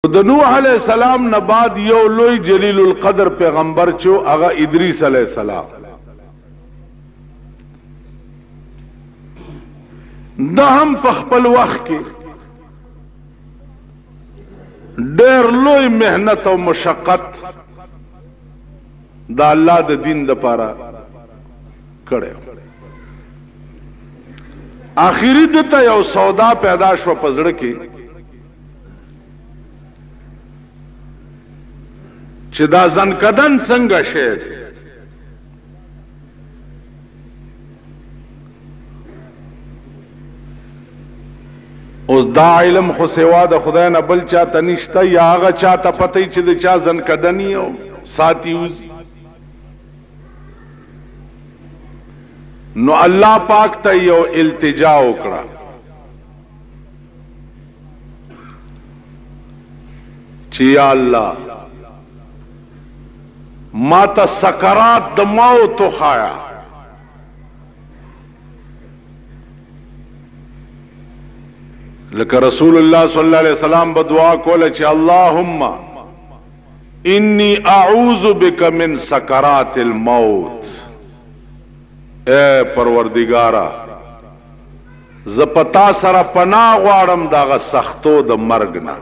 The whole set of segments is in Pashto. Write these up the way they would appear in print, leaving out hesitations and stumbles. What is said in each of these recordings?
د نوح علیہ السلام نه بعد یو لوی جلیل القدر پیغمبر چو هغه ادریس علیہ السلام. د هم په خپل وخت کې ډېر لوی مهنت او مشقت د الله د دین لپاره کړو. آخري دته یو سودا پیدا شو پزړه کې چې دا ځنکدن څنګه شی دی. اوس دا علم خو سوا د خدای نه بل چاته نشته، یا هغه چاته پته چې د چا ځنکدنی او ساتي وزي. نو الله پاک ته یو التجا وکړه چې یا الله ما ته سکرات د موت خایا، لکه رسول الله صلی الله علیه وسلم به دعا کوله چې اللهم انی اعوذ بک من سکرات الموت. اے پروردگارا ز پتا سره پناه غواړم دغه سختو د مرګ نه.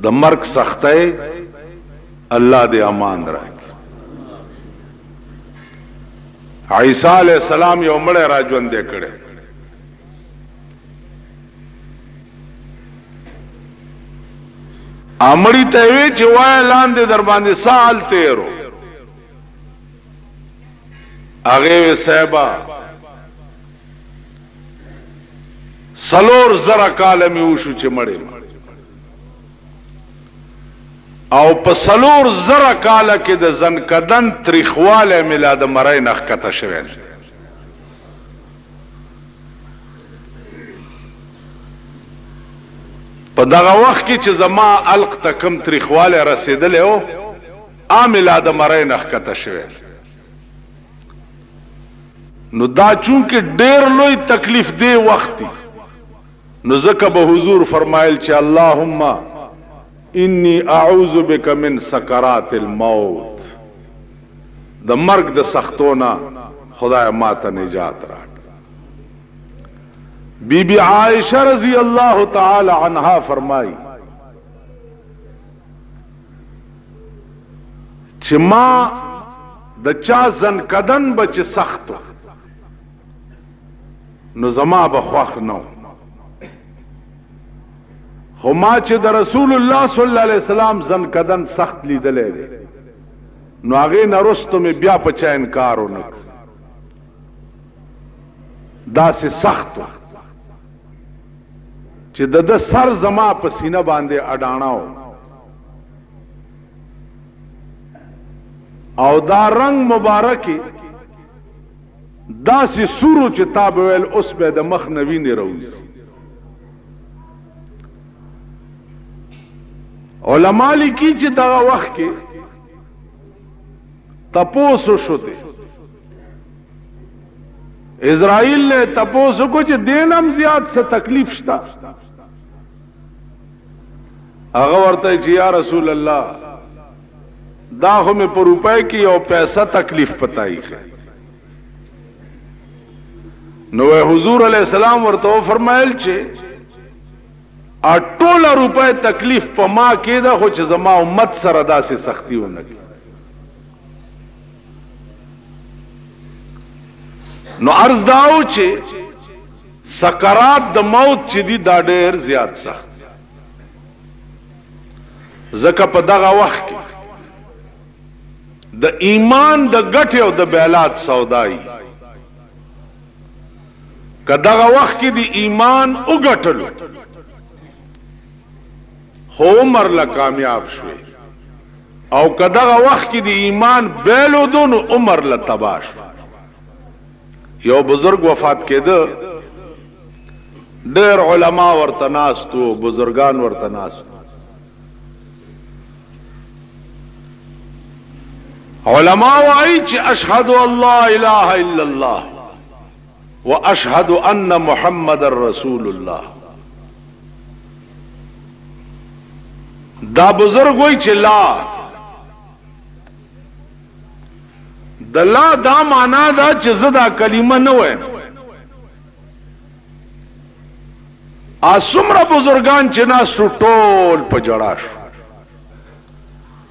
د مرګ سختۍ الله دې امان راکړي. عیسی علیہ السلام یو مړی را ژوندی کړی، امړی ته وی چې وای لاندې در باندې سال تیرو. هغه صاحبہ سلور زره کال می وشو چې مړی، او په سلور زره کال کې د ځنکدن تریخواله ملا د مړی نخ کته شوی. په دغه وخت کې چې زما علق ته کم تریخواله رسیدلی و عامله د مړی نخ کته شوی. نو دا چونکه ډیر لوی تکلیف دی وخت دی، نو ځکه به حضور فرمایل چې اللهم انی اعوذ بک من سکرات الموت. د مرګ د سختونا خدای ماته نجات راکړه. بی بی عائشہ رضی اللہ تعالی عنہا فرمائی چې ما د چا ځنکدن به چې سختو نو زما به خوښ نو، خو ما چې د رسول الله صلی الله علیه وسلم ځنکدن سخت لیدلی دی نو هغې نه وروسته مې بیا په چا انکار ونه کړ. داسې سخت چې د سر زما په سینه باندې اډاڼه و، او دا رنگ مبارکی داسې سورو چې تا به ویل اوس به د مخ نه وینې راوځي. علما لیکي چې دغه وخت کې تپوس وشو دی، اسرائیل نے تپوس کو چې دین هم زیات څه تکلیف شته. هغه ورته چې یا رسول الله دا خو مې په روپۍ کې یو پیسه تکلیف پتائی ہے. نو حضور علیہ السلام ورته فرمایل چې ټوله روپۍ تکلیف په ما کې ده، خو چې زما امت سره داسې سختی ونه کړي. نو عرض داو چې سکرات د موت چې دي دا ډېر زیات سخت، ځکه په دغه وخت کې د ایمان د ګټې او د بیلات سودایي. که دغه وخت کې د ایمان وګټلو خو عمر له کامیاب شوی، او که دغه وخت کې د ایمان بیلودو نو عمر له تباه شو. یو بزرگ وفات کېده، ډېر علما ورته ناستو، بزرگان ورته ناستو. علما وایي چې اشهد ان لا اله الا الله واشهد ان محمد رسول الله. دا بزرگ وی چې لا د لا دا معنا دا چې زه دا کلمه نه وایم. اسمره بزرگان چې ناستو ټول په جړا شو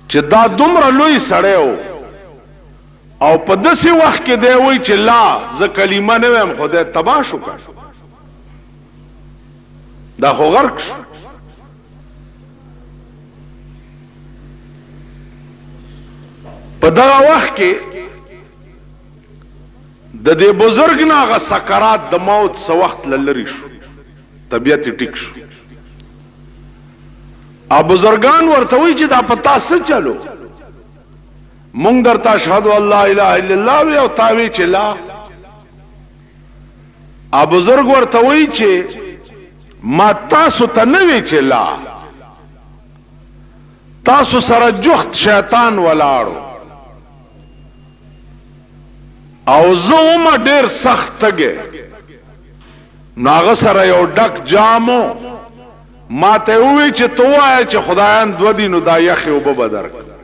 چې دا دومره لوی سړی و او په داسې وخت کې دی وی چې لا زه کلمه نه وایم، خدای تباه شو کړ، دا خو غرق شو. په دغه وخت کې د دې بزرگ نه هغه سکرات د موت څه وخت لری شو، طبیعت ټیک شو. ا بزرگان ورته وی چې دا پتا څه چلو، مونږ درته اشهد الله اله الا الله وی او تاوی چې لا. ا بزرگ ورته وی چې ما تاسو ته نه وی چې لا، تاسو سره جخت شیطان ولاړو او زه ومه ډیر سخت تګې، نو هغه سره یو ډک جامو ما ته ووی چې ته ووایه چې خدایان دوه دي نو دا یخې اوبه به درکړه.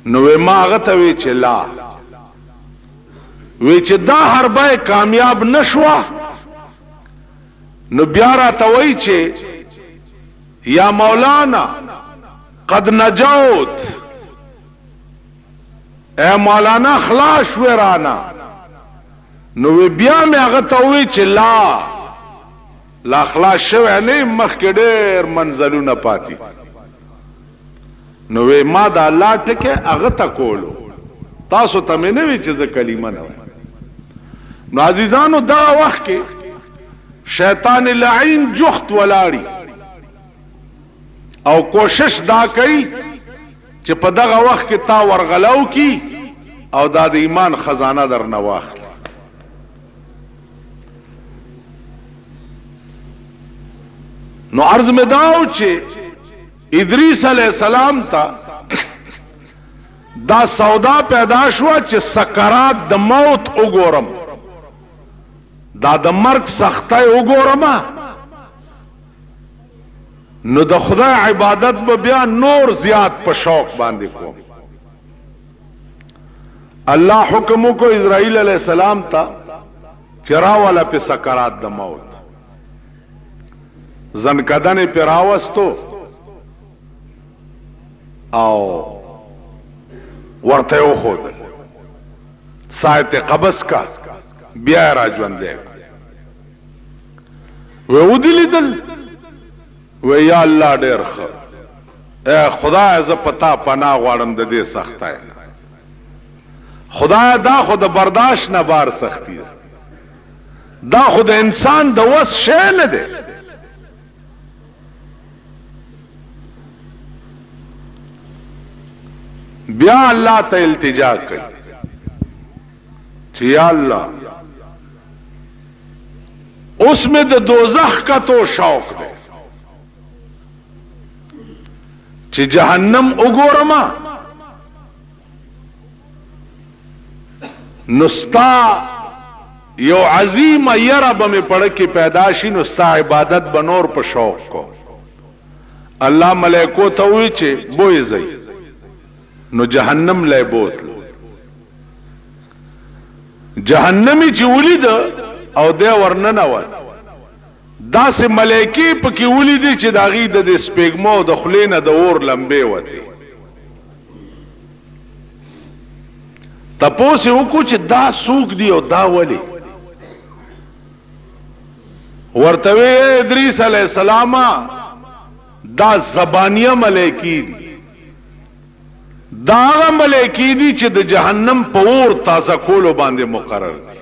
نو ما هغه ته وی چې لا، وی چې دا حربه کامیاب نشوه، نو بیا راته وی چې یا مولانا قد نجوت، اے مولانا خلاص شوی رانا. نو بیا مې هغه ته وی چې لا خلاص شوی نه، مخکې ډېر منزلونه پاتې. نو ما دا الله ټکه هغه ته کولو، تاسو ته مې نه وی چې زه کلمه نه وایم. نو عزیزانو دا وخت کې شیطان لعین جخت ولاړی او کوشش دا کوي چې په دغه وخت کې تا ورغلاو کی او دا د ایمان خزانه در نه واخلي. نو عرض میں داو چې ادریس علیہ السلام تا دا سودا پیدا شوا چې سکرات د موت وګورم، دا د مرګ سختای وګورم، نو د خدای عبادت به بیا نور زیات په شوق باندې کوم. الله حکم کو اسرائیل علیہ السلام تا چرا والا په سکرات د موت زنکدن پر راوستو او ورته وخود سایت قبض کا بیا را ژوندې و ودلیدل و یا الله ډېر ښه، اے خدای زه پتا پناه غواړم د دې سختای، خدای دا خو د برداشت نه بار سختی ده، دا خو د انسان د وس شی نه ده. بیا الله ته التجا کوي چې یا الله اوس مې د دوزخ کا تو شوق ده چې جهنم وګورم، نستا یو عظیم یره به مې پړه کې پیدا شي، نستا عبادت بنور په شوق کو. الله ملائکو ته وی چې بوې زئی، نو جهنم لای بوتل، جهنمی چې ولید او دی ورننه و دا سه ملائکی پکې ولیدي چې دا غي د سپېګمو د خلینه د اور لمبه وتی. تپوس وکړو چې دا سوق دی او دا ولی، ورته ادریس علیہ السلام دا زبانیه ملائکی دی، دا ملائکی دی چې د جهنم په اور تازه کولو باندې مقرر دي،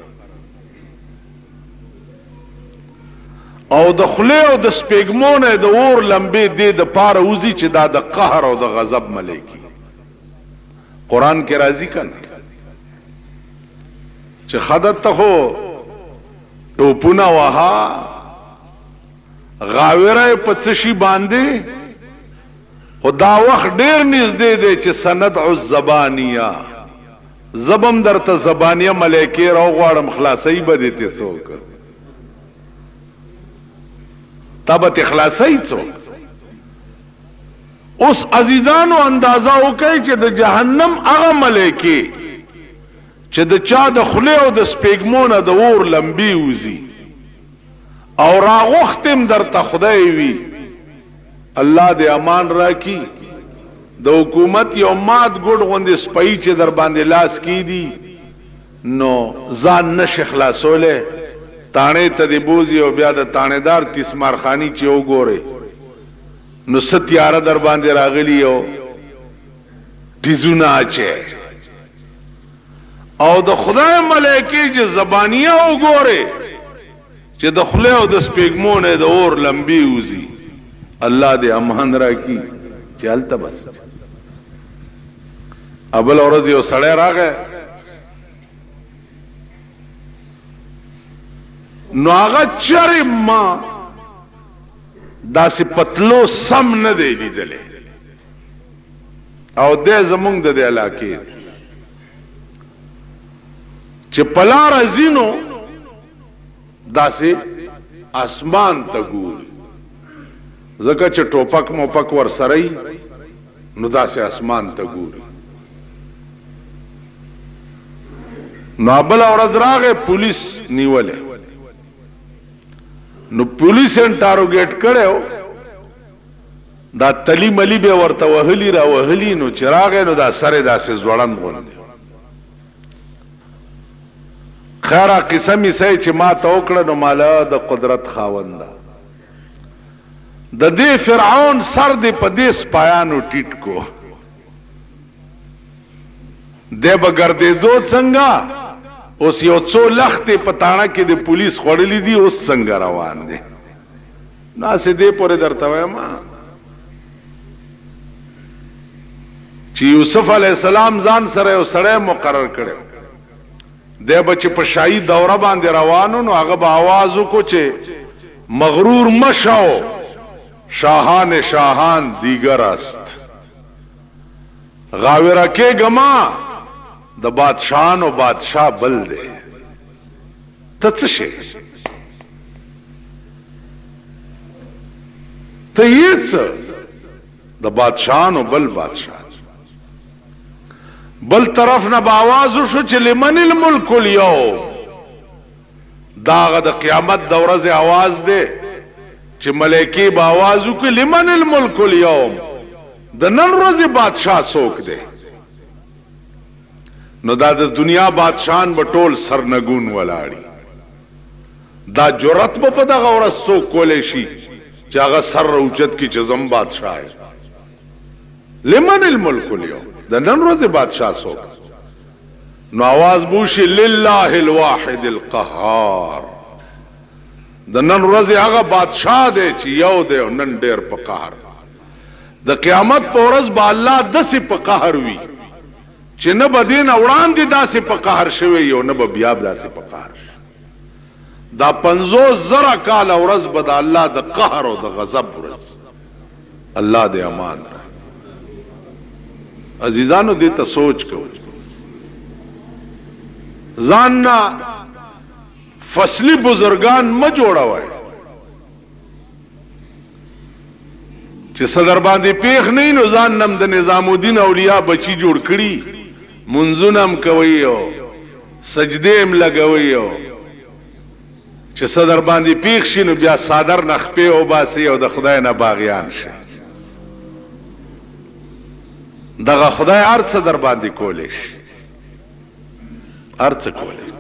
او د خله او د سپېګمونه د اور لمبه دی د پاره وزي چې دا د قهر او د غضب ملائکی. قران کې راضی کړه چې خدت ته هو تو پونا وها غاوره پڅشي باندې خدا وخت ډیر نږدې دی چې سندع الزبانیه زبم درته زبانیه ملائکه راو غواړم خلاصي به دې ته سوک تابت اخلاصی څوک. اوس عزیزانو اندازه وکړئ چې د جهنم هغه ملایکی چې د چا د خله او د سپېګمونه د اور لمبي وزي او راغختم درته خدای وي الله دې امان راکړي. د حکومت یو مات ګډ غوندې سپۍ چې در باندې لاس کی دي نو ځان نشه خلاصوله تانه ته دی بوزي او بیا د تانهدار تیسمار خانی چې وګوره نو ستیاره در باندې راغلی او تیزونه اچي او د خدای ملائکه چې زبانیه وګوره چې د خله او د سپېګمونه د اور لمبي وزي الله دې امان راکړي. چلته بس ابل اورد یو سړی راغی نو هغه چرې ما داسې پتلو سم نه دی لیدلی او دې زمونږ د دې علاقې چې پلار ازینو داسې اسمان ته ګوري ځکه چې ټوپک موپک ور سره نو داسې اسمان ته ګوري. نو بل ورځ راغی پولیس نیولې نو پولیس انټاروګیټ کړو دا تلی ملی به ورته وهلی را وهلی نو چراغ نو دا سره داسې ځوړند غوندي. خیره قسمی سي چې ما توکړه نو مالا د قدرت خاونده د دې فرعون سر دې په دې سپایانو ټیټ کو دې بغردې دو څنګه اوس یو څو لختې پتاړه کې د پولیس خړلې دي اوس څنګه روان دي ناسې دې پورې درته وایم چې یوسف علی السلام ځان سره یو سړی مقرر کړو دی بچ په شاهي دوره باندې روانو نو هغه به आवाज وکړو چې مغرور مشو شاهان شاهان دیگر است غاوره کې گما د بادشاہان او بادشاہ بل دی ته څه شي ته یې څه د بادشاہان او بل بادشاہ بل طرف نه باواز شو چې لمن الملک اليوم داغه د قیامت د ورځې आवाज دی چې ملائکه باواز وکړي لمن الملک اليوم د نن ورځې بادشاہ څوک دی نو دا د دنیا بادشاہان به ټول سرنګون ولاړي دا جرأت به په دغه ورځ څوک کولی شي چې هغه سر اوچت کی چې زم بادشاہ لمن الملک اليوم د نن ورځې بادشاہ څوک نو आवाज بوشي لله الواحد القهار د نن ورځې هغه بادشاہ دی چې یو دی نن ډېر په قهر د قیامت په ورځ به الله داسې په قهر وي چې نه به دین وړاندې داسې په قهر شوی یو نه به بیا داسې په قهر دا 50,000 کال ورځ به د الله د قهر او د غضب ورځ الله دې امان عزیزانو دې ته سوچ کو ځان نه فصلی بزرگان ما جوړوي چې صدر باندې پیخ نه نو ځان نم د نظام الدین اولیاء بچی جوړ کړي منځونم کوي او سجده هم لګوي او چې صدر باندې پیخ شي نو بیا صادر نخپه او باسي او د خدای نه باغیان شي دغه خدای ارڅ در باندې کولیش ارڅ کولیش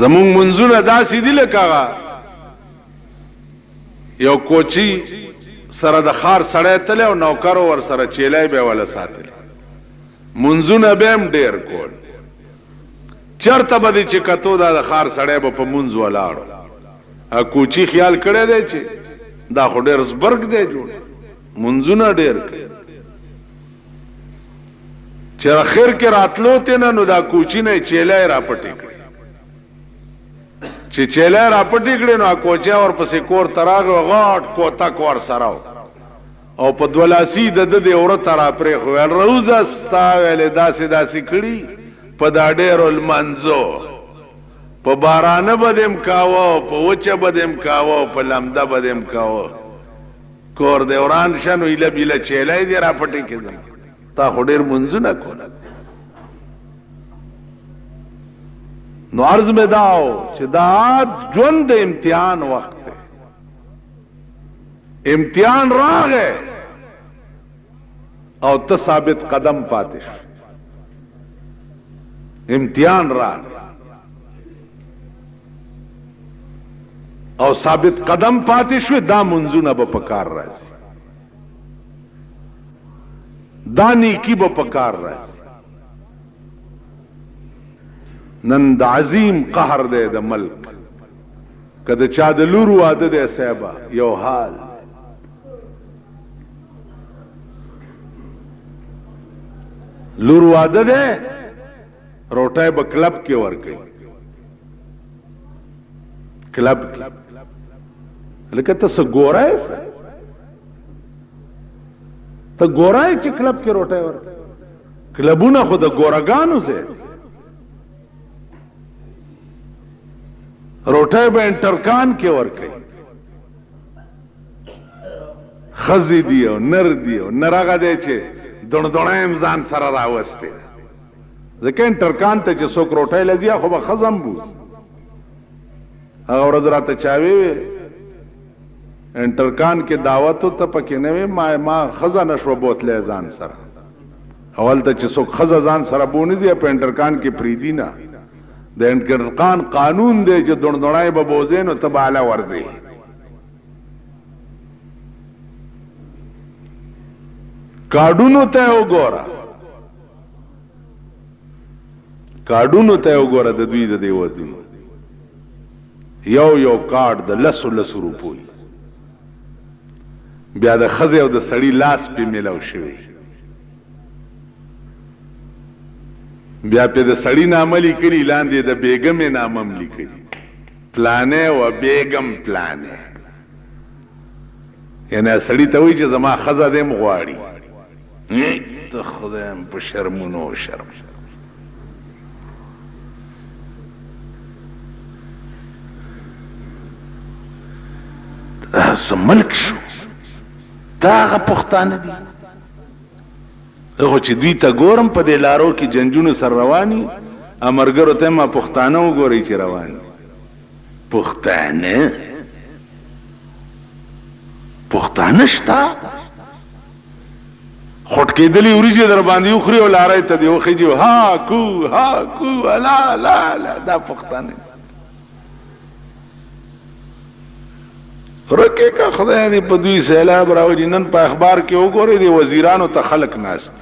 زمون منځونه داسې دي لکه یو کوچی سره د خار سړی تله او نوکر ور سره چیلای به ولا ساتل منځونه به هم ډیر کول چرته به چې کتو دا د خار سړی به په منځ ولاړو ا کوچی خیال کړی دی چې دا خو ډیر زبرګ دی جوړ منځونه ډیر چې اخر کې راتلو ته نو دا کوچی نه چیلای را پټی کړ چې چیلای را پټی کړي نو کوچا ور پسې کور تراغ غاټ کوتا کور سراو او په دولاسي د دې اورت را پرې خو روز استا ویل داسې داسې کړي په دا ډېر المنزو په بارانه بدیم کاوه، په وچه بدیم کاوه، په لمده بدیم کاوه. کور دی وران شنو ایله بیله چیلای دی را پټی کېدم. تا خو ډېر منځونه کوله. نو عرض مې داو چې دا ژوند د امتحان وخت دی. امتحان راغی او ته ثابت قدم پاتې شو. امتحان راغی او ثابت قدم پاتې شو، دا منځونه به پکار راځي، دا نیکی به پکار راځي. نن د عظیم قهر دی د ملک، که د چا د لور واده دی صاحبه یو حال، لور واده دی روټای به کلب کې ورکوي، کلب کې لکه ته څه ګورای، ته ګورای چې کلب کې روټای ورکوي. کلبونه خو د ګورګانو ځای، روټای به انټرکان کې ورکوي. خزی دی او نر دی او نرغه دی چې دڼدڼایم ځان سره راوستی، ځکه انټرکان ته چې څوک روټای لځي خو به خزم بوز. هغه ورځ راته چاوي انټرکان کې دعوتو ته پکې نه وي، ما خزه نشو بوتله ځان سره. اول ته چې څوک خزه ځان سره بونځي په انټرکان کې پریدي نه. د انټرکان قانون دی چې دڼدڼای به بوزي نو ته به اعلی ورځي. کارډونو ته وګوره، کارډونو ته وګوره د دوی د دیوتونو، یو کارډ د لسو روپوي، بیا د خزه او د سړی لاس په ملاو شوی، بیا په د سړی نامه لیکلی، لاندې د بیگم نامم لیکلی، پلانه و بیگم پلانه. یعنی سړی ته وایي چې زما خزه دې مغواړي، ته خدایم په شرمونو شرم. ملک شو دا هغه پښتانه دي. خو چې دوی ته ګورم په دې لارو کې جنجونو سر رواني، امرګرو ته ما پښتانه وګورئ چې رواني. پښتانه شته خټ کېدلې وریجې در باندې وخوري او لارې ته دی وخېږي ها کو لا لا لا، دا پښتانه رکه کا خدای دې په دوی سیلاب راوړي. نن په اخبار کې وګورئ د وزیرانو ته خلق ناست،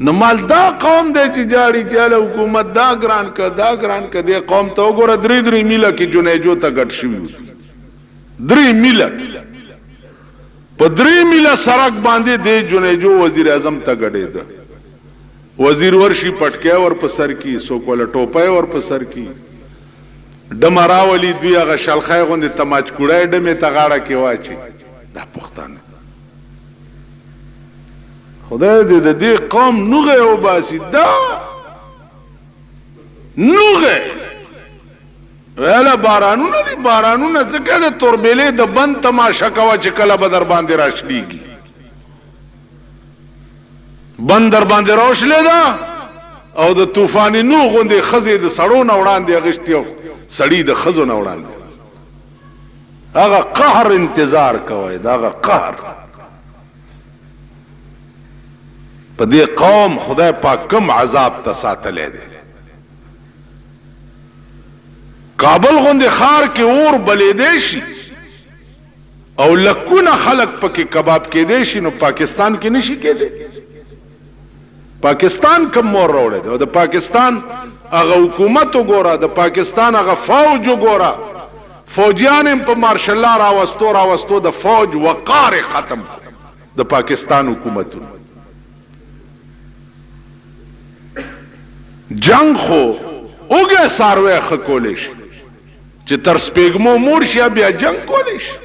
نو مال دا قوم دی چې جاړي چاله حکومت دا ګران که دا ګران که. دې قوم ته وګوره 3 میله کې جنیجو ته ګډ شوي، 3 میله په 3 میله سړک باندې د جنیجو وزیر اعظم ته ګډېده. وزیر ورشي پټکیا ور په سر کی، سوکوله ټوپای ور په سر کی، ډمراولی دوی هغه شلخای غوندې تماچ کوړای ډمې ته غاړه کې واچي. دا پښتانه خدای دې د دې قوم نوغه وباسي. دا نوغه ویلا بارانونه دي، بارانونه ځکه د توربېلې د بند تماشا کوه چې کله به در باندې راشلېږي. بند در باندې راوشلې ده او د طوفاني نو غوندې ښځې د سړو نه وړاندې اغېشتې، سړی د ښځو نه وړاندې. هغه قهر انتظار کوئ، دا هغه قهر په دې قوم خدای پاک کم عذاب ته ساتلی دی. کابل غوندې ښار کې اور بلیدی شي او لکونه خلق پکې کباب کېدی شي، نو پاکستان کې نشي کېدی. پاکستان کم مور راوړی دی، او د پاکستان هغه حکومت وګوره، د پاکستان هغه فوج وګوره، فوجیان هم په مارشل الله راوستو د فوج وقار ختم د پاکستان حکومتونو. جنگ خو اوګه ساروی خکولی شي چې تر سپېږمو موړ شي، بیا جنگ کولی شي.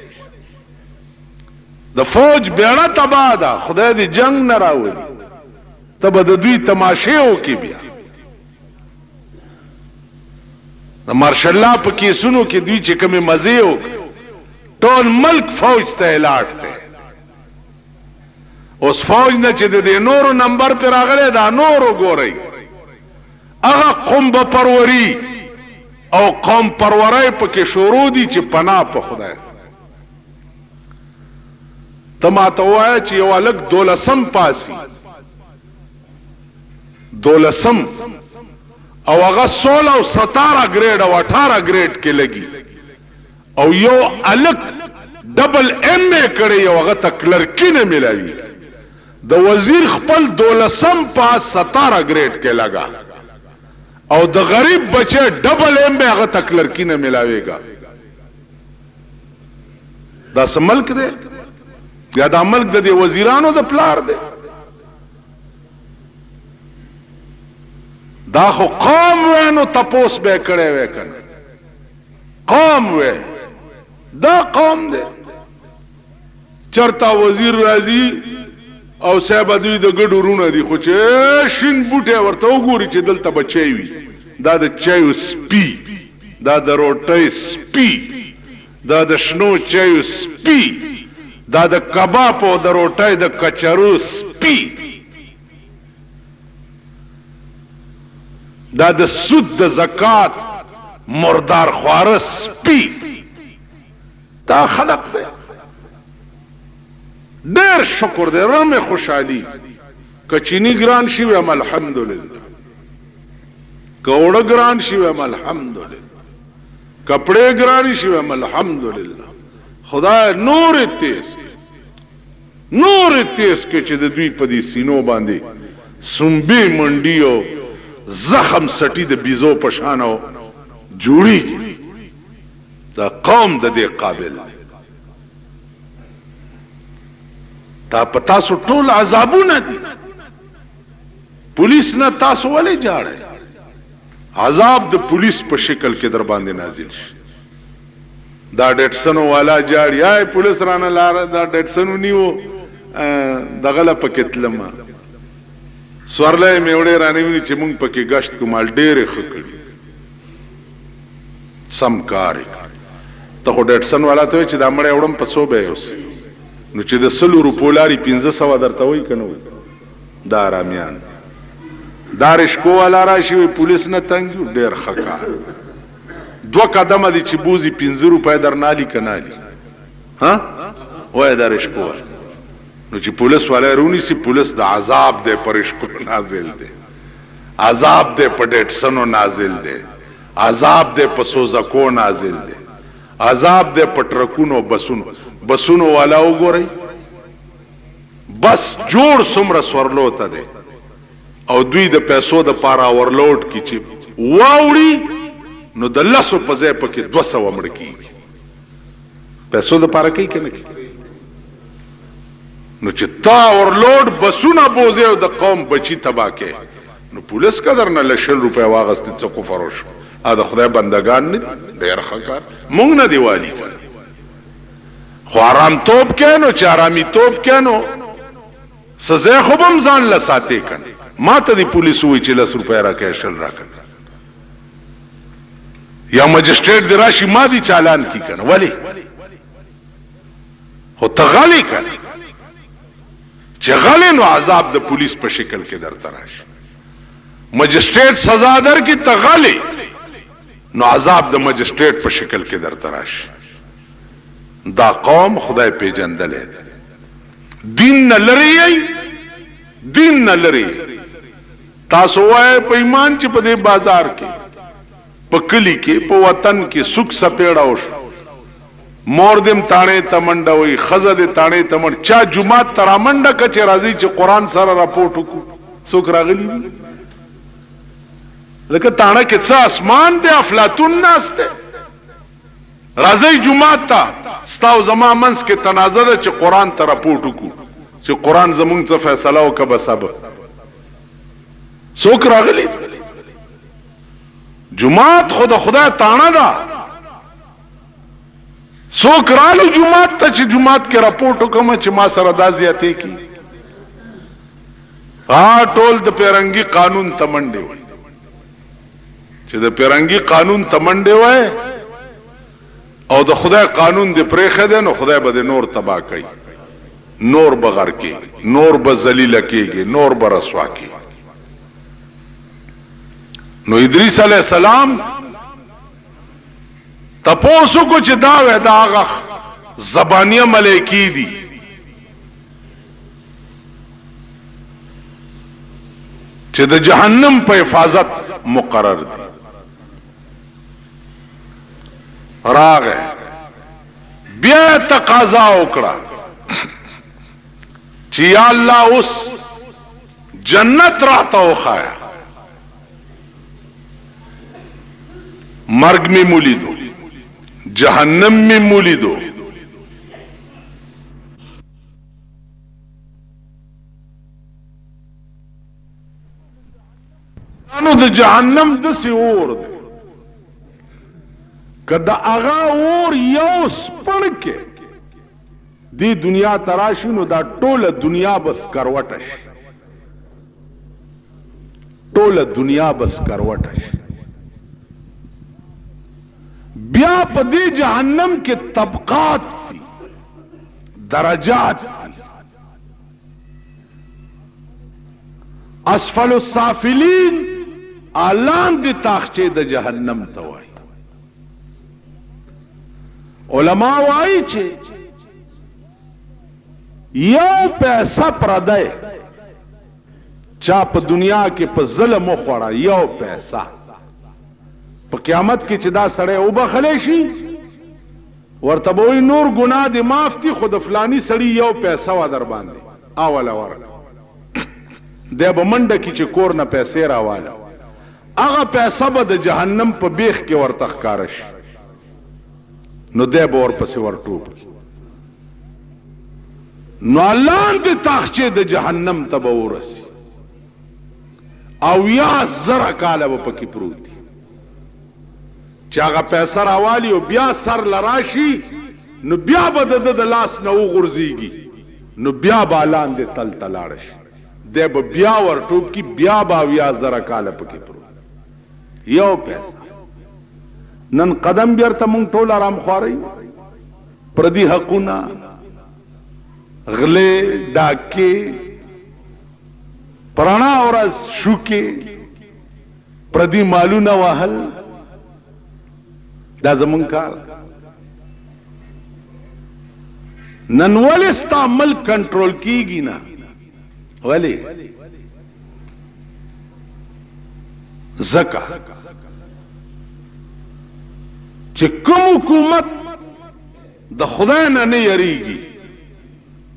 د فوج بیړه تباه ده، خدای دې جنگ نه راولي، ته به د دوی تماشې وکړې. بیا د مارشل لا په کیسونو کې دوی چې کومې مزې وکړي ټول ملک فوج ته الاټ دی. اوس فوج نه چې د نورو نمبر پر راغلی دا نورو ګورئ هغه قوم به پروري او قوم پرورای پکې شروع دي چې پناه په خدای. ته ماته ووایه چې یو هلک 12 پاسي 12 او هغه 16 او 17 ګریډ او 18 ګریډ کې لګي او یو هلک ډبل ایم اے کړی او هغه ته کلرکي نه ملاوي. د وزیر خپل 12 پاس 17 ګریډ کې لگا او د غریب بچه ډبل ایم اے هغه ته کلرکي نه ملاويږي. دا څه ملک دی؟ یا دا ملک د وزیرانو د پلار دی؟ دا خو قوم وینو تپوس به کړي وې کنه قوم وې دا قوم دی. چرتا وزیر راځي او صاحب دوی د ګډو رونه دي خو چې شین بوټه ورته وګوري چې دلته بچي وي دا د چایو سپي دا د روټۍ سپي دا د شنو چایو سپي دا د کباب او د روټۍ د کچرو سپي دا د سود د زکات مردار خواره سپي. دا خلق دی. ډېر شکر دی رمه خوشحالي کچینی ګران شي ویم الحمدلله کوړه ګران شي ویم الحمدلله کپڑے ګران شي ویم الحمدلله خدای نور تیز کې چې د دوی په دې سینو باندې سنبي منډیو زخم سټي د بيزو پشانو جوړي دا قوم د دې قابل تا پتا سو ټول عذابونه دي. پولیس نه تاسو ولې جاړئ؟ عذاب د پولیس په شکل کې در باندې نازل شي. دا ډټسنو والا جاړي آی پولیس رانه لار دا ډټسنو نیو دغه پکې تلمه سورلې میوړې رانه ویني چې مونږ پکې گشت کومال ډېرې خکړي سم کاری ته ډټسن والا ته چې دا مړې وړم په سو به اوس نو چې د 100 روپو لاري 1500 درته وای کنه دا رامیان دا رشکو والا راشي پولیس نه تنګ ډېر خکار 2 قدمه دي چې بوزي 15 روپے درنالي کنالي ها وای دا رشکو نو چې پولیس والا رونی سي پولیس د عذاب دے پرشکو نازل دے عذاب دے پډټسنو نازل دے عذاب دے پسوزکو نازل دے عذاب دے پټرکونو بسونو والا وګورئ بس جوړ سمره سورلو ته دے او دوی د پیسو د پارا ورلوډ کی چې واوړي نو د لاسو په ځای پکې 200 مړ کیږي پیسو د پارا کوي کنه نو چې تا ورلوډ بسونه بوزي او د قوم بچی تبا کې نو پولیس قدر نه لشل روپے واغست څه کو فروش ا د خدای بندگان نه ډیر خکار مونږ نه دیوالی کړ خو آرام توپ کینو چې آرامي توپ کینو سزا خو بم ځان لساته کړي ما ته دی پولیس وی چې 10 روپے راکې شل راکړه یا مجسټریټ دی راشي ما دی چالان کی کنه ولی خو تغلی کنه چې غلی نو عذاب د پولیس په شکل کې درته راشي مجسټریټ سزا در کی تغلی نو عذاب د مجسټریټ په شکل کې درته راشي. دا قوم خدای پیژندل دین نه لري دین نه لري تاسو وای په ایمان چې په دې بازار کې په کلی کې په وطن کې سوک سپېړا وش مور دم تانه تمنډه وي خزه دې تانه تمن چا جمعه ترامنډه کچ راځي چې قران سره راپورټ وکړو سوک راغلی لکه تانه کې څه اسمان دې افلاطون ناشته راځي جمعه ته ستاو زما منس کې تنازله چې قران ته راپورټ وکړو چې قران زمونږ څه فیصله وکړه سبب سوک راغلی جمعه خود خدای تانه دا سوک رالو جمعات تا چه جمعات کے رپورٹ حکم چه ما سر دازیاتی کی ٹول د پیرنگی قانون تمنڈے ہوئی چې د پیرنګي قانون تمنډه وای او د خدای قانون دې پرېخه ده نو خدای به نور تباہ کوي، نور بغیر کی، نور به ذلیل کیږي، نور به رسوا کی. نو ادریس علیہ السلام تپوسو کو چې دا وې دا هغه زبانیه ملائکی دي چې د جهنم په حفاظت مقرر دي. راغه بیا تقاضا وکړه چې یا الله اوس جنت راته وخایا. مرگ میں مولیدو، جہنم میں مولیدو. انو د جہنم دسی اور دے کدا اغا اور یو سپن کے دی دنیا تراشی نو دا ټول دنیا بس کروٹش، ټول دنیا بس کروٹش. بیا په دې جهنم کې طبقات دي، درجات دي. اسفل السافلین اعلان دي تاخچه د جهنم ته وای. علماء وای چې یو پیسہ پردای چا په دنیا کې په ظلم وخوړه، یو پیسہ په قیامت کې چې دا سړی وبخلی شي ورته به وایي نور ګناه دې معاف دي، خو د فلاني سړي یو پیسه وه در باندې اوله ورکړه. دی به منډه کي چې کور نه پیسې راواله، هغه پیسه به د جهنم په بیخ کې ورته ښکاره شي، نو دی به ورپسې ورټوپ کي. نو لاندې تاخچې د جهنم ته به ورسي او یا زره کاله به پکې پروت دي چې هغه پیسه راوالي او بیا سر لراشي نو بیا به د لاس نه وغورځېږي، نو بیا به لاندې تل ته لاړه شي، دی به بیا ورټوپ کي، بیا به اویا زره کاله پکې پروت. یو پیسه نن قدم بیرته مونږ ټول آرام خوارئ، پردي حقونه، غلې ډاکې، پرانا ورځ شوکې، پردي مالونه وهل، دا زمون کار. نن ولې ستا ملک کنټرول کیږي نه؟ ولې؟ ځکه چې کوم حکومت د خدای نه نه یریږي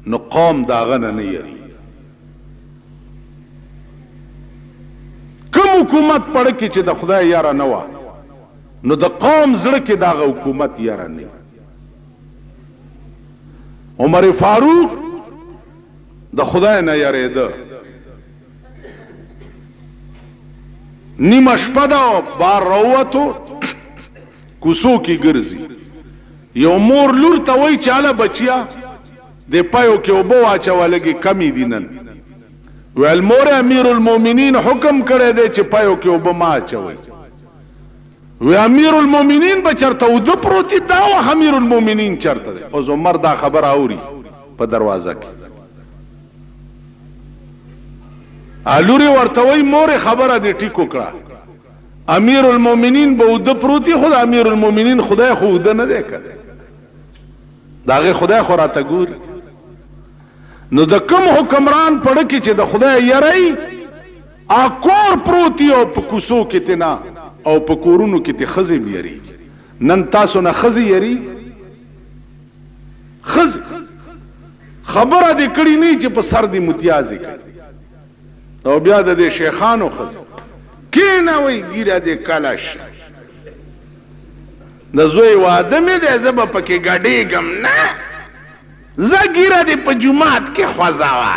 نو قوم د هغه نه نه یریږي. کوم حکومت پړه کې چې د خدای یاره نه وه نو د قوم زړه کې داغه حکومت یاره نه. عمر فاروق د خدای نه یریده، نیمه شپه ده بار راووتو کوڅو کې ګرځي، یو مور لور ته وایي چې هله بچیا د پایو کې اوبه واچوه لږې کمې دي نن. ویل مور امیر المؤمنین حکم کړی دی چې پایو کې اوبه ما اچوئ. وی امیر المؤمنین به چرته اوده پروتي، دا وخت امیر المؤمنین چرته دی؟ اوس عمر دا خبر اوري په دروازه کې، لوري ورته وایي مورې خبره دې ټیکو کړه، امیر المؤمنین به اوده پروتي، خو د امیر المؤمنین خدای خو اوده نه دی کړی، د هغې خدای خو راته ګوري. نو د کوم حکمران پړه کې چې د خدای یری کور پروتي او په کوڅو کې تینا او په کورونو کې ته ښځې م یریږي. نن تاسو نه ښځې یریږي؟ ښځې خبره دې کړې نه چې په سر دې متیازې کړي، او بیا د دې شیخانو ښځې کېنوئ ګیره دې کلش د زوی واده مې دی زه به پکې ګډېږم نه، زه ګیره دې په جومات کې خوځوه.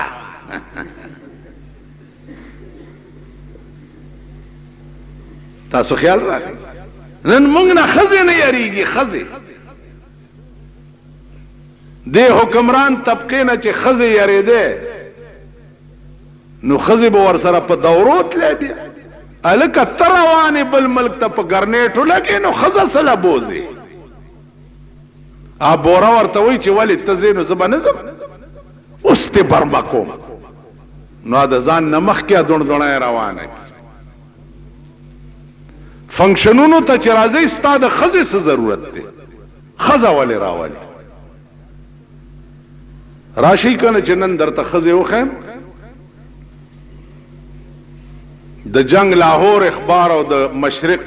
تاسو خیال راغی؟ نن موږ نه ښځې نه یریږي، ښځې دې حکمران طبقې نه چې ښځې یریدې نو ښځې به ورسره په دورو تللی، بیا الک تروانی بل ملک ته په ګرنیټو لګې نو خزه سره بوزي بورا ورته وی چې ولی ته زینو زه به نه ځم اوس ته برمه کوم نو د ځان نه مخکې دوڼدوڼی روانه فنکشنونو ته چې راځئ ستا د ښځې څه ضرورت دی ښځه ولې راولي راشئ که نه چې نن درته ښځې وښیم د جنگ لاهور اخبار او د مشرق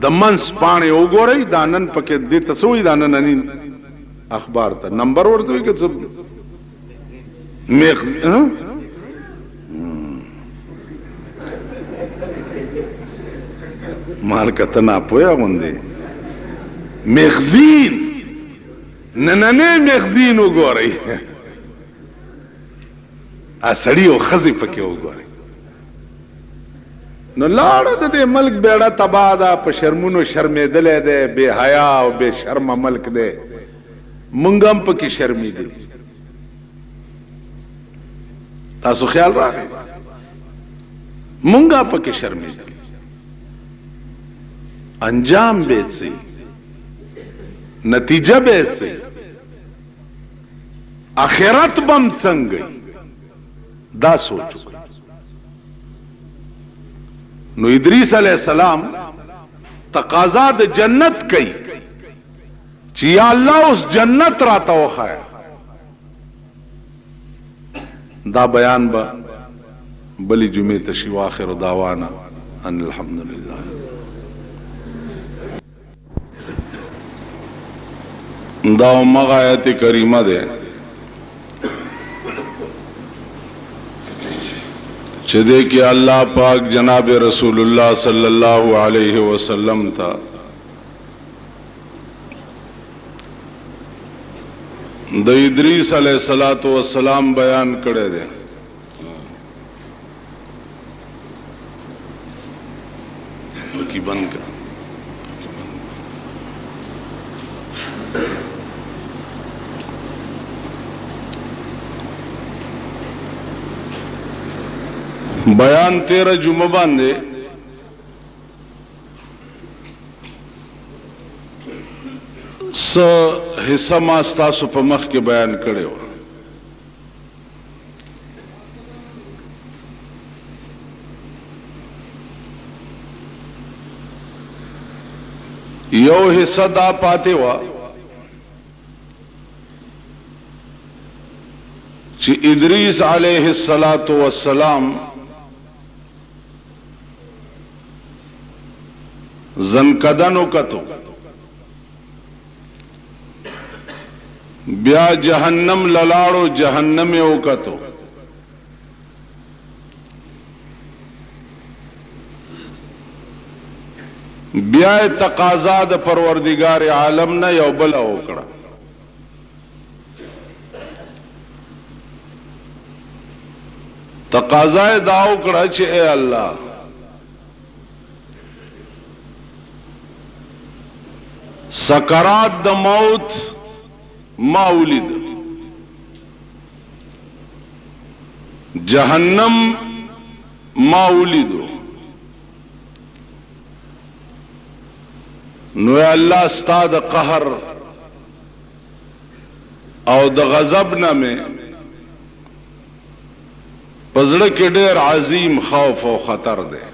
د منس پاڼې وګورئ دا نن پکې دې ته څه وایي دا ننني اخبار ته نمبر ورته وایي که څه مال که ته ناپوهه غوندې مغزین نننی مغزین وګورئ سړي او ښځې پکې وګورئ نو لاړه د دې ملک بیړه تباه ده په شرمونو شرمېدلی دی بې حیا او بې شرمه ملک دی مونږ هم پکې شرمېدلي تاسو خیال راغی مونږ پکې شرمېدلي انجام به څه نتیجه به څه آخرت بم څنګه دا سوچو نو ادریس علیہ السلام تقاضا د جنت کئی چې یا الله اوس جنت راته وخایا دا بیان با بلی جمعه تشی واخر دعوانا ان الحمدللہ دا مغا آیت کریمه ده چې دې کې الله پاک جناب رسول الله صلی الله علیه وسلم تا د ادریس علیہ الصلوۃ والسلام بیان کړی دی کی بند کړ بیان 13 جمعه باندې س حصہ ما ستاسو په مخ کې بیان کړو یو حصہ دا پاتې وا چې ادریس علیه السلام زنکدنو کتو بیا جہنم للاړو جہنم او کتو بیا تقاضا د پروردگار عالم نه یو بل وکړه تقاضا دا وکړه چې اے الله سکرات د موت ما ولید جهنم ما ولیدو نو الله استاد قهر او د غضب نه مې پزړه کې ډېر عظیم خوف او خطر دی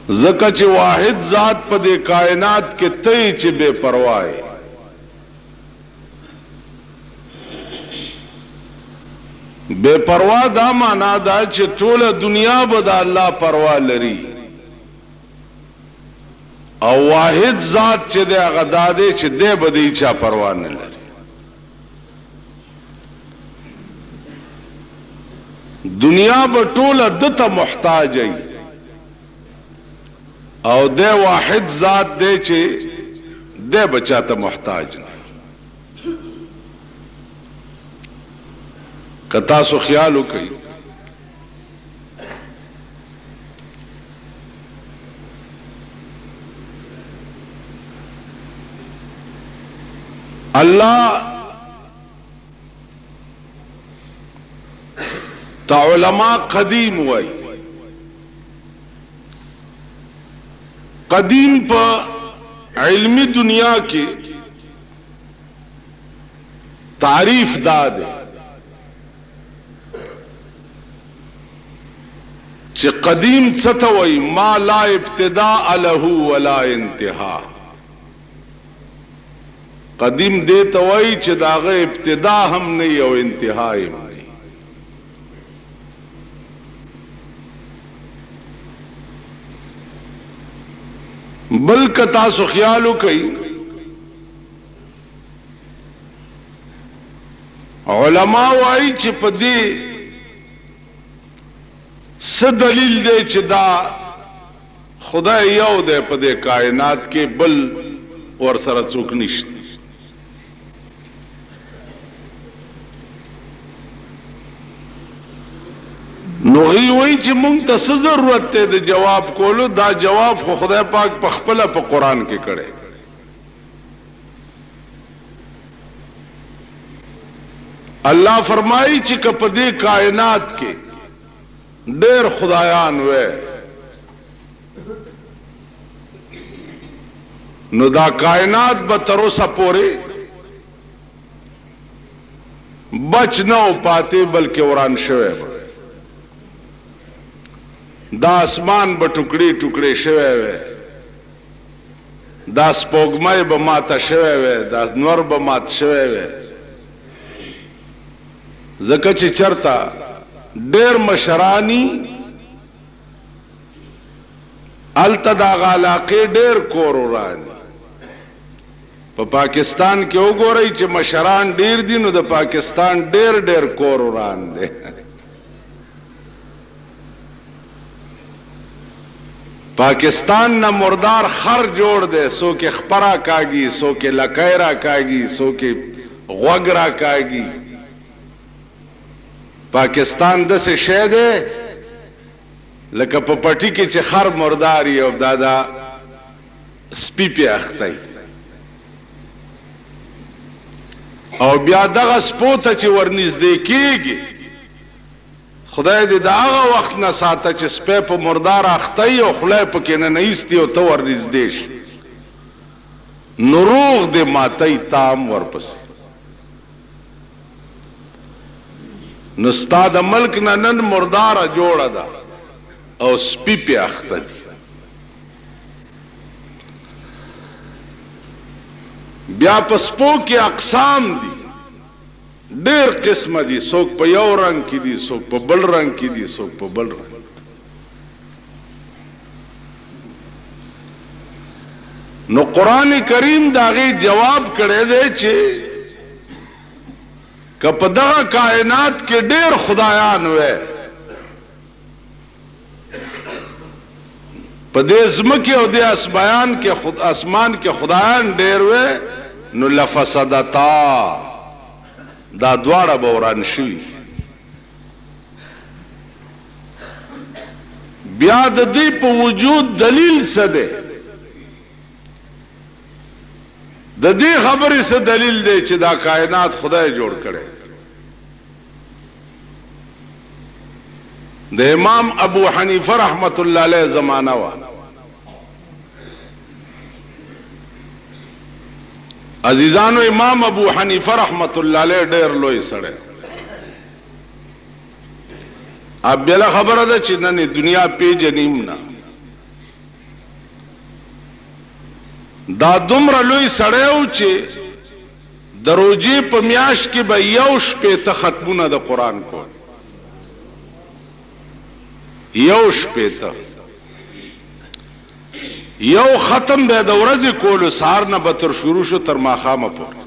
زکه چې واحد ذات په دې کائنات کې ته چې بے پروا ہے بے پروا دا معنا دا چې ټول دنیا به د الله پروا لري او واحد ذات چې د هغه دادې چې دې به د چا پروا نه لري دنیا به ټول دته محتاج ای او دے واحد ذات دے چې دے بچاته محتاج نه کتا سو خیال وکي الله تا علماء قدیم وای. قدیم په علمی دنیا کې تعریف داده چې قدیم څه ته وای؟ ما لا ابتداء له ولا انتها. قدیم دې ته وای چې داغه ابتدا هم نه او انتها هم نه. بلکہ تاسو خیالو کئی علماء وائی چې په دې څه دلیل دی چې دا خدای یو دی په دې کائنات کې بل ور سره څوک نشته. نو غي وای چې مونږ ته څه ضرورت دی د جواب کولو؟ دا جواب خو خدای پاک په خپل په قران کې کړي. الله فرمایي چې په دې کائنات کې ډېر خدایان وې، نو دا کائنات به تر اوسه پورې بچ نه او پاتې بلکې وران شوی. دا اسمان به ټوکړي ټوکړي شوی وي، دا سپوږمۍ به ماته شوی وي، دا نور به مات شوی وي. ځکه چې چرته ډېر مشرانی هلته دغه علاقې ډېر کور وراني. په پاکستان کې وګورئ چې مشران ډېر دي، نو د پاکستان ډېر ډېر کور وران دی. پاکستان نہ مردار خر جوڑ دے، سو کے خپرا کاگی، سو کے لکیرا کاگی، سو کے غوگرا کاگی. پاکستان دس شے دے لکه په پټی کې چې خر مرداري او دادا سپی په اختی، او بیا دغه سپوته چې ورنږدې کېږي خدای دې دا هغه وخت نه ساته چې سپی په مردار اختی او خولای پکې نه ایستي او ته ورنږدې شي، نو روغ دې ماتی تام ورپسې. نو ستا د ملک نه نن مرداره جوړه ده او سپی پې اخته دي. بیا په سپو کې اقسام دي، ډېر قسمه دي. څوک په یو رنگ کې دي، څوک په بل رنگ کې دي، څوک په بل رنگ. نو قرآن کریم دا غي جواب کړی دی چې که په دغه کائنات کې ډېر خدایان وې، په دې ځمکې او دې اسمان کې خدایان ډېر وې، نو لفسدتا، دا دواړه به وران شوي. بیا د دې په وجود دلیل څه دی؟ د دې خبرې څه دلیل دی چې دا کائنات خدای جوړ کړي؟ د امام ابو حنیفه رحمت الله علیه زمانہ وا. عزیزانو، امام ابو حنیفه رحمت الله علیه ډېر لوی سړی. اب بلا خبره ده چې نن دنیا پیژنیم نه. دا دومره لوی سړی و چې د روژې په میاشت کې به 1 شپېته ختمونه د قرآن کول. 1 شپېته، یو ختم به د ورځې کولو، سهار نه به تر شروع شو تر ماښامه پورې،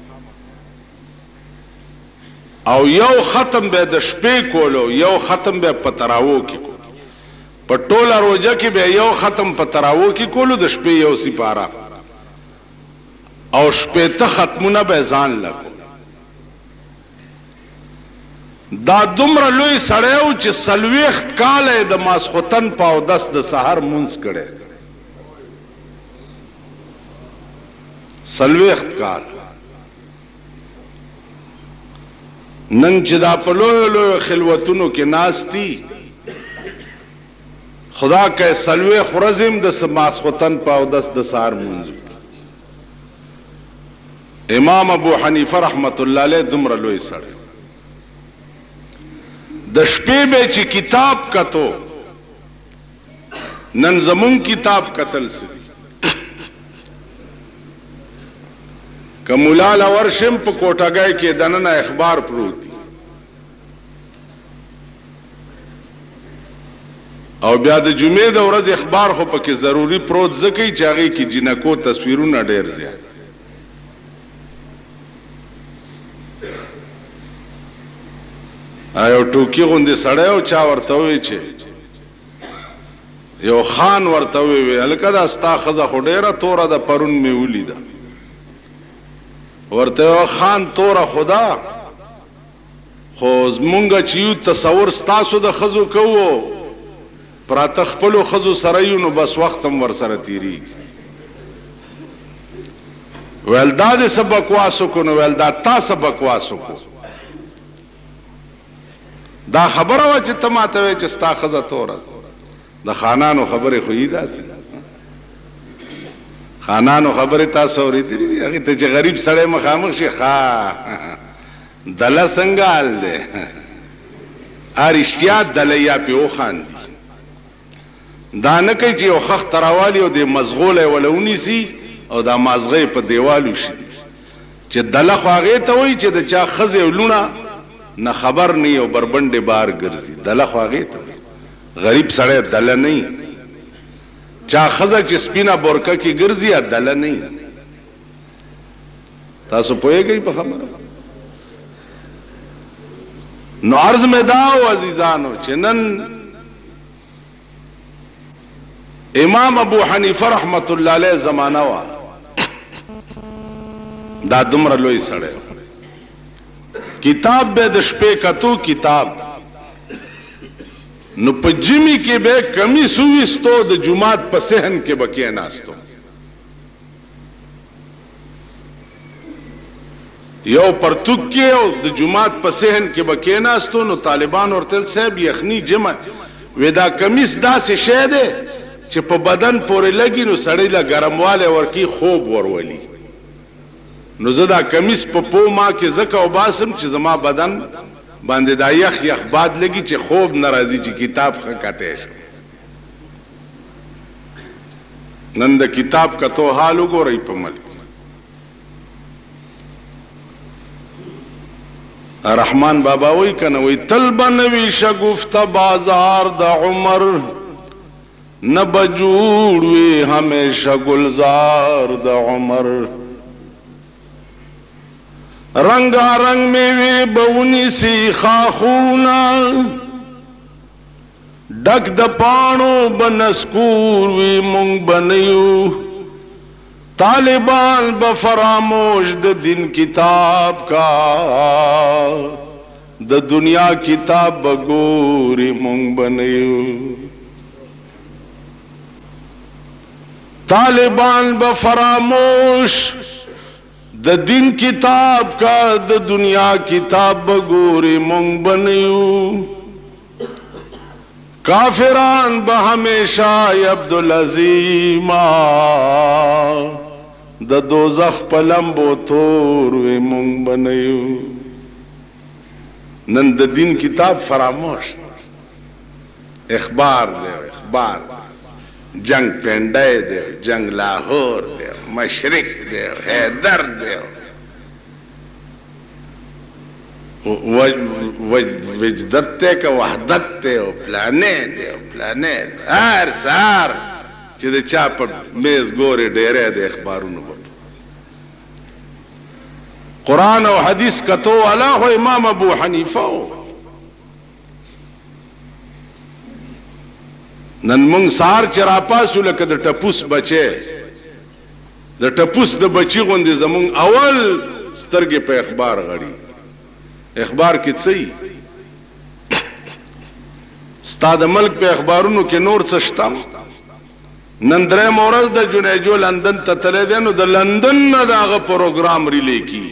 او یو ختم به د شپې کولو، یو ختم به په تراوو کې کولو. په ټوله روژه کې به یو ختم په تراوو کې کولو، د شپې یو سپاره، او شپېته ختمونه به ځان لګو. دا دومره لوی سړی و چې 40 کاله د ماسخوتن په اودس د سحر مونځ کړی. 40 کال. نن چې دا په لویو لویو خلوتونو کې ناستی خدا که سلوه خورزم د ماسختن په اودس د سار منځ امام ابو حنیفه رحمت الله علیه دومره لوی سړی د شپې به چې کتاب کتو نن زمون کتاب قتل سي کمولال ورشم په کوټګای کې دننه اخبار پروتي او بیا د جمعې د ورځ اخبار خو پکې ضروری پروت ځکه چې هغه کې جنکو تصویرونه ډېر زیات ایو ټوکی غوندې سړی او چا ورته وی چې یو خان ورته وی الکه دا ستا ښځه خو ډېره توره ده پرون مې ولیده ورته خان توره خدا خو زمونږ چې یو تصور ستاسو د ښځو کوو پراته خپلو ښځو سره یو نو بس وخت هم ورسره تېرېږي ویل دا دې څه بکواس وکړو نو ویل دا تا څه بکواس وکړو دا خبره وه چې ته ماته وایې چې ستا ښځه توره د خانانو خبرې خو یې داسې خانانو خبرې تاسو اورېدلې دي هغې ته چې غریب سړی مخامخ شي ښه دله څنګه حال دی رښتیا دله یا پې وخاندي دا نه کوي چې یو خښ راوالي او د مزغولی وله ونیسي او دا مازغه په دیوالو شي چې دله خو هغې ته وایي چې د چا ښځې او لونه نه خبر نه او بربنډې بار ګرځي دله خو هغې ته غریب سړی دله نه چا ښځه چې سپینه بورکه کې ګرځي دله نه تاسو پوهېږئ په خبره نو عرض مې دا و عزیزانو چې نن امام ابو حنیفه رحمت الله علیه زمانه وا دا دومره لوی سړی کتاب به د شپې کتو کتاب نو په جمی کې به کمی سویستو د جمعات په صحن کې به کېناستو یو پرتوک کې او د جمعات په صحن کې به کېناستو نو طالبان ورته صاحب یخنی جمع ودا کمیس داسې شی دی چې په بدن پورې لګي نو سړی له ګرمواله ورکی خوب ورولي نو زه دا کمیس په پو ما کې زکه او باسم چې زما بدن باندې دا یخ یخ باد لګي چې خوب ناراضي چې کتاب خکته شي نن د کتاب کتو حال وګورئ په ملک رحمان بابا وی کنه وی طلب نوی شگفت بازار د عمر نه بجوړ وی همیشه گلزار د عمر رنگا رنگ میوی بونی سی خاخونا ڈک د پانو بنسکور وی مونگ بنیو طالبان بفراموش د دین کتاب کا د دنیا کتاب بگوری مونگ بنیو طالبان بفراموش د دین کتاب کا د دنیا کتاب بگوری مونگ بنیو کافران بہمیشہ عبدالعظیمہ د دوزخ پلمبو تور وی مونگ بنیو نن د دین کتاب فراموش اخبار دے اخبار جنگ پینڈے دے جنگ لاہور دے مشرق دے حیدر دے وجدت تے کا وحدت تے پلانے دے پلانے ہر سار چې د چا په میز ګورې ډېری د اخبارونو به قرآن او حدیث کتو والا خو امام ابو حنیفه و نن مونږ سهار چې راپاسو لکه د ټپوس بچی د ټپوس د بچي غوندې زمونږ اول سترګې په اخبار غړي اخبار کې څه ستا د ملک په اخبارونو کې نور څه شته نن درې مورز د جنیجو لندن ته تللی دی نو د لندن نه د هغه پروګرام ریلی کی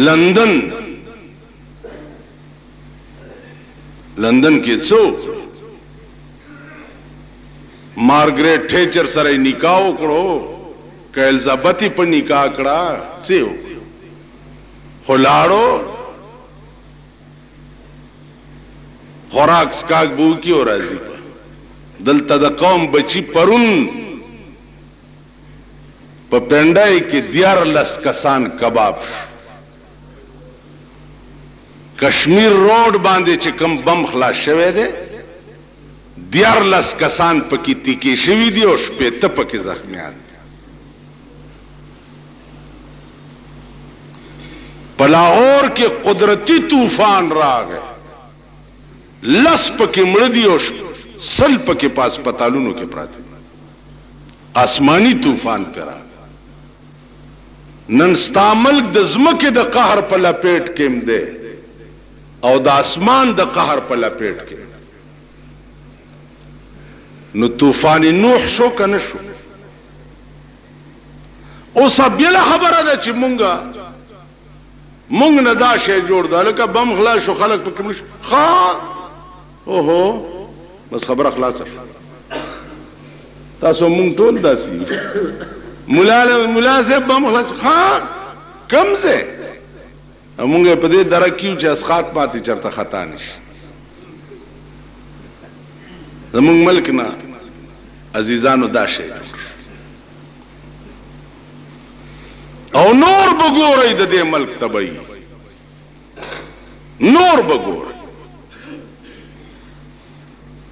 لندن لندن کې څو مارګریټ ټیچر سره نکاح وکړو که الزابتی په نکاح کړه څه خلاړو خوراک سکاک بو کی او راځي دلته د قوم بچی پرون په پندای کې 14 کسان کباب کشمیر روډ باندې چې کم بم خلاص شوه دی 14 کسان پکې تیکې شوی دي او شپېته پکې زخمیان دي په لاهور کې قدرتی طوفان راغی لس پکې مړ دي او سل پکې په هسپتالونو کې پراته آسمانی طوفان پر نن ستا ملک د ځمکې د قهر په لپیټ کې دی او د اسمان د قهر په لپیټ کې نو طوفان نوح شو کنه شو اوس بیا خبره ده چې مونږ نه دا شی جوړ دا لکه بم غلا شو خلک په کوم ښا اوهو بس خبره خلاصه تاسو مونږ ټول داسي مولا صاحب بم غلا ښا کم څه مونږ په دې درکیو چې اسقاط پاتې چرته خطا نشي زمونږ ملک نه عزیزانو دا شی او نور بګورئ د دې ملک تبعی نور بګورئ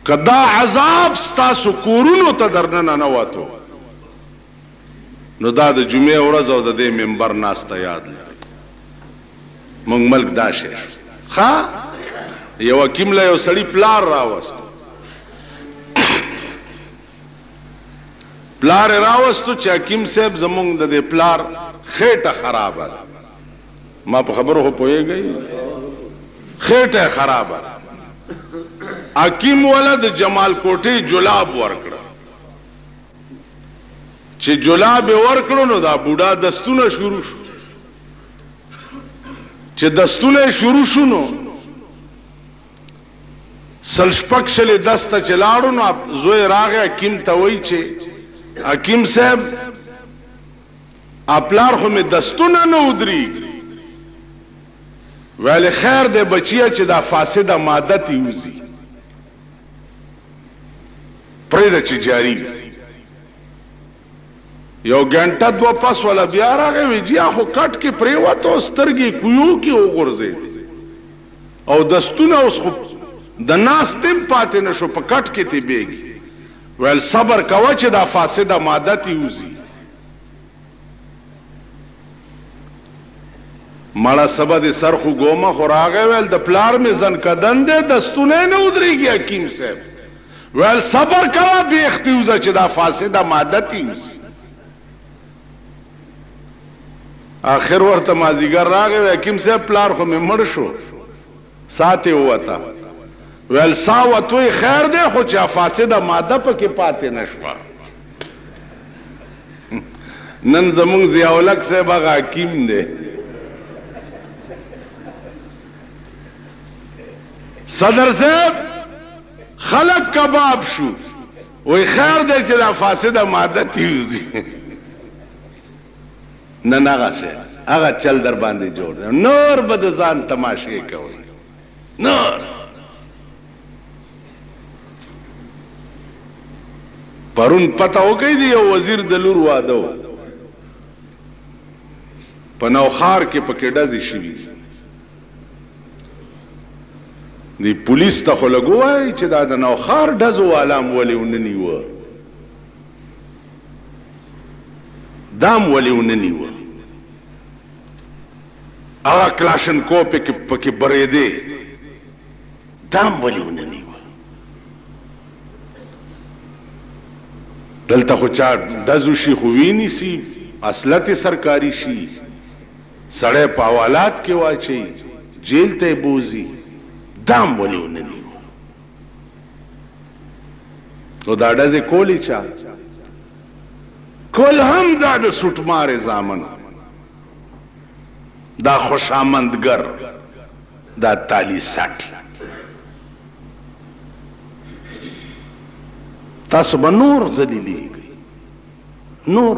کدا عذاب ستاسو کورونو ته درننه نه واتو نو دا د جمعې ورځ او د دې منبر ناسته یاد لري مونږ ملک دا شی ښا یو حکیم له یو سړی پلار راوستو پلار راوستو چې حکیم صاحب زمونږ د دې پلار خېټه خرابه ده ما په خبرو هو پوهېږئ خېټه خرابه ده حکیم ولد جمال کوټې جلاب ورکړه چې جلاب ورکړو نو دا بوډا دستونه شروع شو چې دستونه شروع شو نو سل شپږ شلې دسته چې لاړو نو زوی راغی حکیم ته وایي چې حکیم صاحب اپلار خو می دستونه نه ودرېږي ویل خیر دی بچیه چې دا فاسده ماده تیوزي پرېږده چې جاري وي یو ګنټه دوه پس والا بیا راغی وی جی خو کټ کې پرېوته او سترګې کویو کې وغورځېد او دستونه اوس خو د ناستې هم پاتې نه شو په کټ کې تی بیږي ویل صبر کوه چې دا فاسده ماده تیوزي مړه سبا د سر خو ګومه خو راغی ویل د پلار مې زن کدن دی دستونه نه ودرېږي حکیم صاحب ویل صبر کوه بیخ تیوزه چې دا فاسده ماده تیوزي آخر ورته مازیګر راغی حکیم صاحب پلار خو مې مړ شو ساتې ووته ویل سا وتوی خیر دی خو چې فاسده ماده پکې پاتې نه شوه نن زمونږ ضیاءالحق صاحب هغه حکیم دی صدر صاحب خلق کباب شو وی خیر دی چې دا فاسده ماده تیوزي نه هغه شی هغه چل در باندې جوړ نور به د ځان تماشې کوي نور پرون پته وکړی دی یو وزیر د لور واده و په نوخار کې پکې ډزې شوي دی پولیس ته خو لږ ووایي چې دا د نوخار ډزو والا م ولې ونه نیوه دا م ولې ونه نیوه هغه کلاشنکوف پکې برېدې دا م ولې ونه نیوه دلته خو چا ډزو شي خو ویني سي اصلت سرکاري شي سړی په حوالات کې واچي جیل ته بوزي دام ولې ونه نیوه نو دا ډزې کولی چا کول هم دا د سوټمارې زامن دا خوشامندګر دا تالی سټ تاسو به نور ذلیلیږئ. نور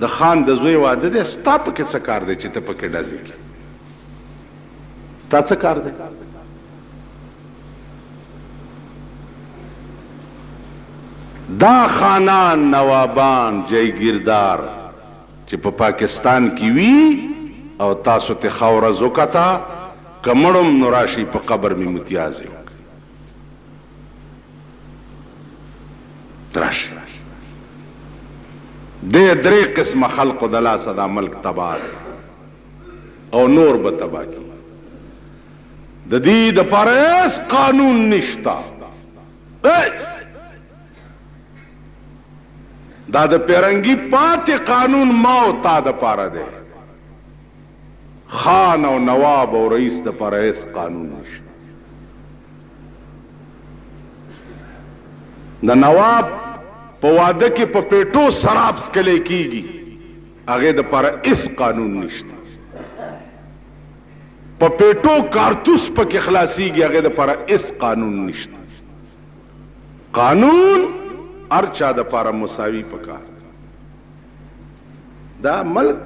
د خان د زوی واده دی، ستا پکې څه کار دی چې ته پکې ډزې کړې؟ ستا څه کار دی؟ دا خانان، نوابان، جایگیردار چې په پاکستان کې وي او تاسو ته خاوره زوکتا کمړم نو راشي په قبر می متیازه تراشي. د درې قسمه خلق د لاسه دا ملک تباه او نور به تباه کی. د دې د پاره قانون نشتا. دا د پیرنګي پاتې قانون ما او تا د پاره دی. خان او نواب او رئیس د پاره هیڅ قانون نشته. د نواب په واده کې په پیټو شراب څکلی کیږي، هغه د پاره هیڅ قانون نشته. په پیټو کارتوس پکې خلاصيږي، هغه د پاره هیڅ قانون نشته. قانون هر چا د پاره مساوي پکار. دا ملک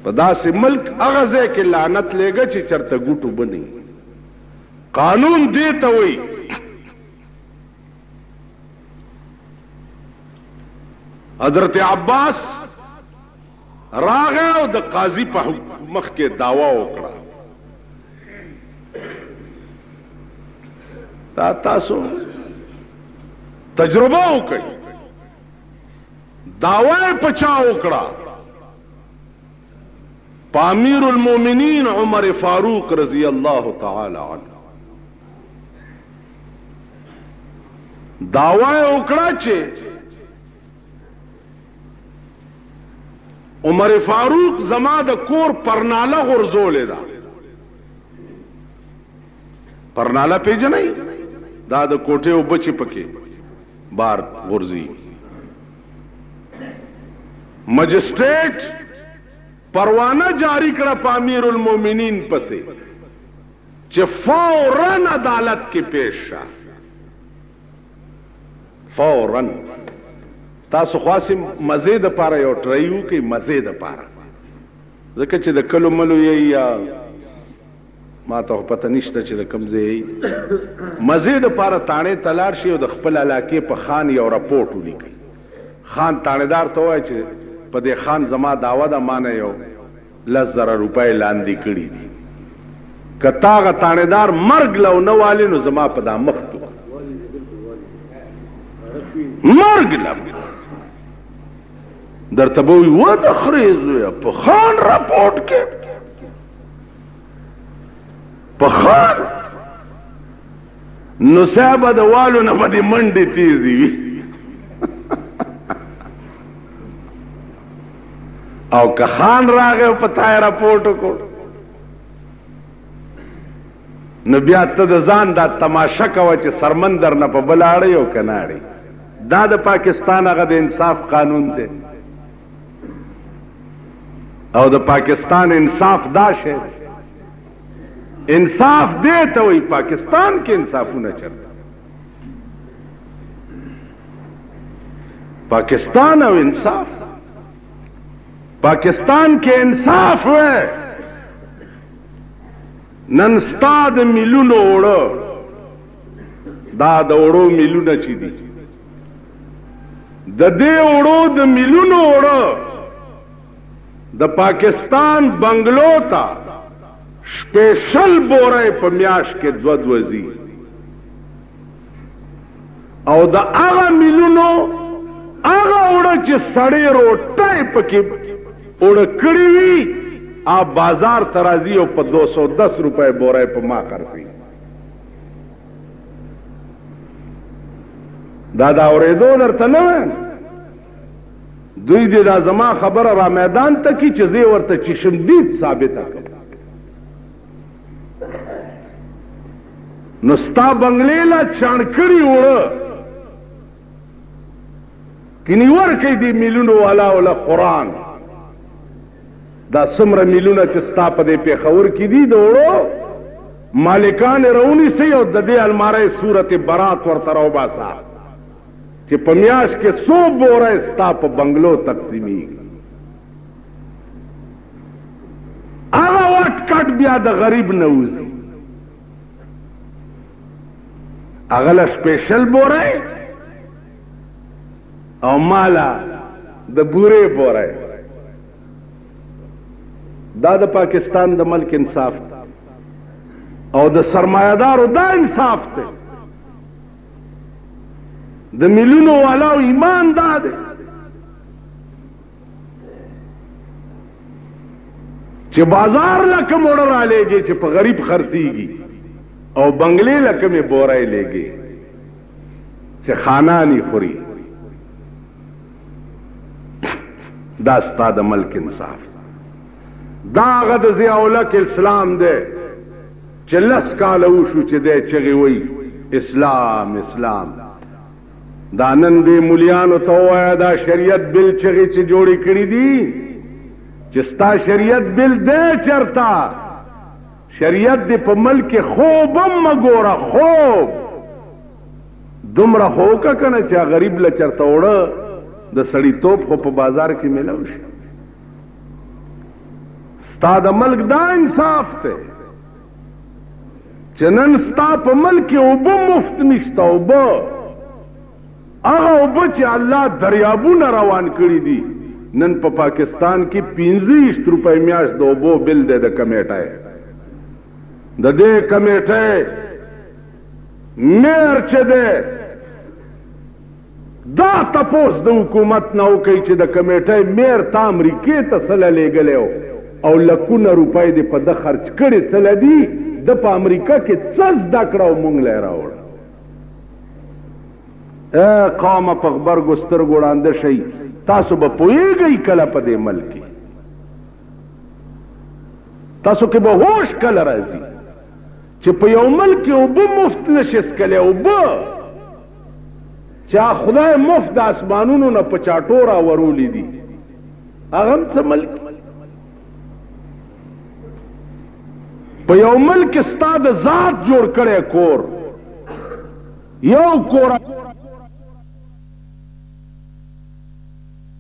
په داسې ملک هغه ځای کې لعنت لګه چې چرته ګوټو بني. قانون دی ته وایي حضرت عباس راغی او د قاضي په مخ کې دعوا وکړه. تاسو تجربه وکړئ. دعوا یې په چا وکړه؟ په امیر المؤمنین عمر فاروق رضی الله تعالی عنه. دعوا یې وکړه چې عمر فاروق زما د کور پرناله غرزولې ده. پرناله پیژنئ؟ دا د کوټې اوبه چې پکې بار غرزي. مجسټریټ پروانه جاری کړه په امیر المؤمنین پسې چې فوراً عدالت کې پیش شه. فوراً. تاسو خاصه مزه د پاره یو ټرایو کې مزه د پاره ځکه چې د کلو ملو یې یا ما ته پته نشته چې د کوم ځای مزه د پاره تانه تلار شي او د خپل علاقې په خان یو راپورټ ولیکي. خان تانیدار ته وایي چې په دې خان زما داوا د مانه یو 10,000 روپۍ لاندې کړي دي. کتا غ تانیدار مرګ لو نه والی نو زما په دا مخ تو مرګ لو درته به و د خریزو په خان راپورټ کې په خان نو صاحب د والو نه باندې منډې تیزی وي او که خان راغی په تای راپورټ کو نو بیا ته د ځان دا تماشا کوه چې سرمندر نه په بل اړی او که نه اړی. دا د پاکستان هغه د انصاف قانون دی او د پاکستان انصاف دا شی انصاف دی ته وایي. پاکستان کې انصافونه چرته پاکستان او انصاف پاکستان کې انصاف وای. نن ستا د میلونو اوړه دا د اوړو میلونه چې دي د دې اوړو د میلونو اوړه د پاکستان بنگلو ته سپیشل بوره په میاش کې دو ځي او د هغه میلونو هغه اوړه چې سړی روټۍ پکې اوړه کړی وي آپ بازار ترازی او په 210 روپے بوره په ما خرڅي. دا اورېدو درته نه وایم. دوی دې دا زما خبره را میدان ته کی چې زه ورته چشمدید ثابته کړم. نو ستا بنگلې لا چانکړی وړه کینی ورکې دې میلونو والا ولا قرآن دا سمره میلونه چې ستا په دې پیښور کې دي د وړو مالکان رونی سی او د دې الماره صورت برات ورته راوباسه چې په میاشت کې 100 بوره ستا په بنگلو تقسیمیږي. هغه وټ کټ بیا د غریب نه وځي، هغه له سپیشل بوره او مالا د بورې بوره. دا د پاکستان د ملک انصاف دی او د سرمایدارو دا انصاف دی، د میلیونو والاو ایمان دا دی چې بازار لکه موړه را لېږي چې په غریب خرڅېږي او بنگلې لکه مې بوری لېږي چې خانانی خوري. دا ستا د ملک انصاف. دا هغه د ضیاءالحق اسلام دی چې 10 کاله وشو چې دی چغې وی اسلام اسلام. دا نن دې مولیانو ته ووایه دا شریعت بل چغې چې جوړې کړي دي چې ستا شریعت بل دی چرته، شریعت دې په ملک خوب هم مګوره، خوب دومره خو وکړه که نه چې غریب له چرته وړه د سړیتوب خو په بازار کې میلاو شي. ستا د ملک دا انصاف دی چې نن ستا په ملک کې اوبه مفت نشته، اوبه هغه اوبه چې الله دریابونه روان کړي دي. نن په پاکستان کې 25 روپۍ میاشت د اوبو بل دی د کمیټۍ. د دې کمیټۍ میر چې دی دا تپوس د حکومت نه وکړي چې د کمیټۍ میر تا امریکې ته څله لیږلی او لکونه روپۍ دې په ده خرچ کړي څله دي، د په امریکا کې څه زده کړه او مونږ لی راوړه. قومه په غبرګو سترګو ړانده شئ، تاسو به پوهېږئ کله په دې ملک کې، تاسو کې به هوش کله راځي چې په یو ملک کې اوبه مفت نشي څکلی، اوبه چې خدای مفت د اسمانونو نه په چاټو راورولی دي، هغه هم څه ملک. په یو ملک ستا د ذات جوړ کړی کور، یو کور